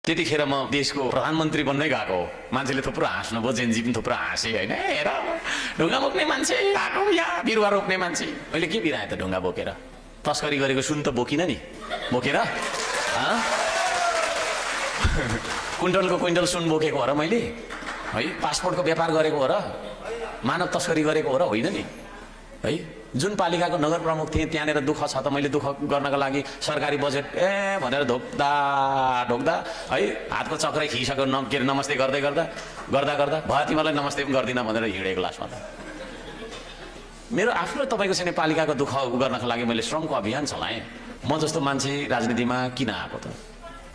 त्यतिखेर म देशको प्रधानमन्त्री बन्दै गएको हो। मान्छेले थुप्रो हाँस्नु भयो, जेनजी पनि थुप्रो हाँसे होइन। हेर ढुङ्गा बोक्ने मान्छे आएको, यहाँ बिरुवा रोप्ने मान्छे। मैले के बिराएँ त ढुङ्गा बोकेर? तस्करी गरेको सुन त बोकिन नि बोकेर। कुइन्टलको कुइन्टल सुन बोकेको हो र मैले है? पासपोर्टको व्यापार गरेको हो र? मानव तस्करी गरेको हो र? होइन नि है। जुन पालिकाको नगर प्रमुख थिएँ त्यहाँनिर दुःख छ त मैले दुःख गर्नको लागि सरकारी बजेट भनेर ढोक्दा ढोक्दा है हातको चक्रै खिसक्यो। के अरे नमस्ते गर्दै गर्दा भयो तिमीलाई नमस्ते पनि गर्दिनँ भनेर हिँडेको लास्टमा त। मेरो आफ्नो तपाईँको चाहिँ पालिकाको दुःख गर्नको लागि मैले श्रमको अभियान चलाएँ। म जस्तो मान्छे राजनीतिमा किन आएको त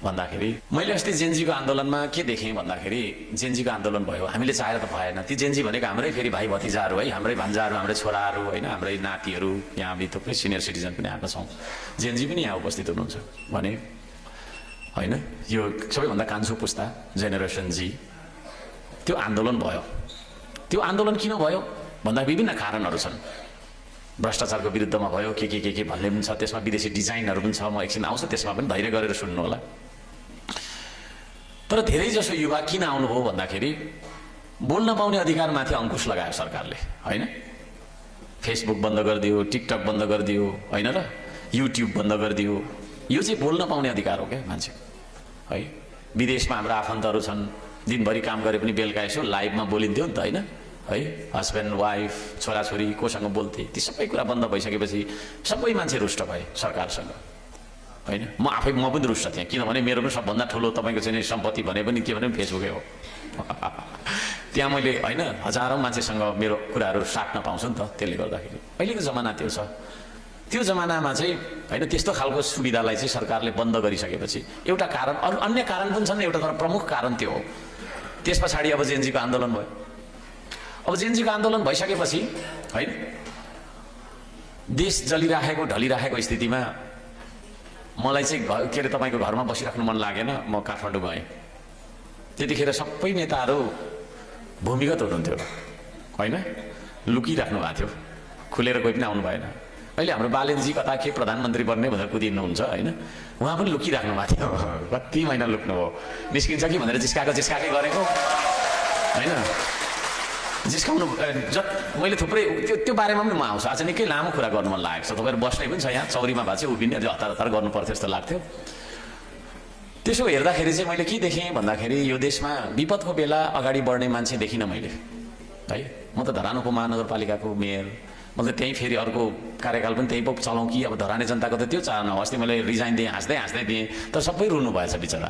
भन्दाखेरि मैले अस्ति जेनजीको आन्दोलनमा के देखेँ भन्दाखेरि जेनजीको आन्दोलन भयो, हामीले चाहेर त भएन। ती जेनजी भनेको हाम्रै फेरि भाइ भतिजाहरू है, हाम्रै भान्जाहरू, हाम्रै छोराहरू होइन, हाम्रै नातिहरू। यहाँ हामी थुप्रै सिनियर सिटिजन पनि आएका छौँ। जेनजी पनि यहाँ उपस्थित हुनुहुन्छ भने होइन। यो सबैभन्दा कान्छो पुस्ता जेनेरेसन जी। त्यो आन्दोलन भयो। त्यो आन्दोलन किन भयो भन्दा विभिन्न कारणहरू छन्। भ्रष्टाचारको विरुद्धमा भयो, के भन्ने पनि छ। त्यसमा विदेशी डिजाइनहरू पनि छ। म एकछिन आउँछु त्यसमा पनि, धैर्य गरेर सुन्नु होला। तर धेरै जसो युवा किन आउनुभयो भन्दाखेरि बोल्न पाउने अधिकारमाथि अङ्कुश लगायो सरकारले होइन। फेसबुक बन्द गरिदियो, टिकटक बन्द गरिदियो होइन र, युट्युब बन्द गरिदियो। यो चाहिँ बोल्न पाउने अधिकार हो क्या मान्छे है। विदेशमा हाम्रो आफन्तहरू छन्, दिनभरि काम गरे पनि बेलुका यसो लाइभमा बोलिन्थ्यो नि त होइन है। हस्बेन्ड वाइफ छोराछोरी कोसँग बोल्थे, ती सबै कुरा बन्द भइसकेपछि सबै मान्छे रुष्ट भए सरकारसँग होइन। म पनि रुष्ट थिएँ, किनभने मेरो पनि सबभन्दा ठुलो तपाईँको चाहिँ सम्पत्ति भने पनि के भने फेसबुकै हो। त्यहाँ मैले होइन हजारौँ मान्छेसँग मेरो कुराहरू साट्न पाउँछु नि त। त्यसले गर्दाखेरि अहिलेको जमाना त्यो छ। त्यो जमानामा चाहिँ होइन त्यस्तो खालको सुविधालाई चाहिँ सरकारले बन्द गरिसकेपछि एउटा कारण, अरू अन्य कारण पनि छन्, एउटा तर प्रमुख कारण त्यो हो। त्यस पछाडि अब जेनजीको आन्दोलन भयो। अब जेनजीको आन्दोलन भइसकेपछि होइन देश जलिराखेको ढलिराखेको स्थितिमा मलाई चाहिँ के अरे तपाईँको घरमा बसिराख्नु मन लागेन। म काठमाडौँ गएँ। त्यतिखेर सबै नेताहरू भूमिगत हुनुहुन्थ्यो होइन, लुकिराख्नु भएको थियो, खुलेर कोही पनि आउनु भएन। अहिले हाम्रो बालेनजी कता के प्रधानमन्त्री बन्ने भनेर कुदिनुहुन्छ होइन, उहाँ पनि लुकिराख्नु भएको थियो। कति महिना लुक्नु हो, निस्किन्छ कि भनेर जिस्काकै गरेको होइन। जिस्काउनु मैले थुप्रै त्यो बारेमा पनि म आउँछु। आज निकै लामो कुरा गर्नु मन लागेको छ। तपाईँहरू बस्ने पनि छ यहाँ, चौरीमा भएको चाहिँ उभिने अझै हतार गर्नु पर्थ्यो जस्तो लाग्थ्यो। त्यसो हेर्दाखेरि चाहिँ मैले के देखेँ भन्दाखेरि यो देशमा विपदको बेला अगाडि बढ्ने मान्छे देखिनँ मैले है। म त धरान उपमहानगरपालिकाको मेयर, मतलब त्यहीँ फेरि अर्को कार्यकाल पनि त्यही पो चलाउँ कि अब धराने जनताको त त्यो चाहना हो। अस्ति मैले रिजाइन दिएँ, हाँस्दै दिएँ, तर सबै रुनु भएछ बिचरा।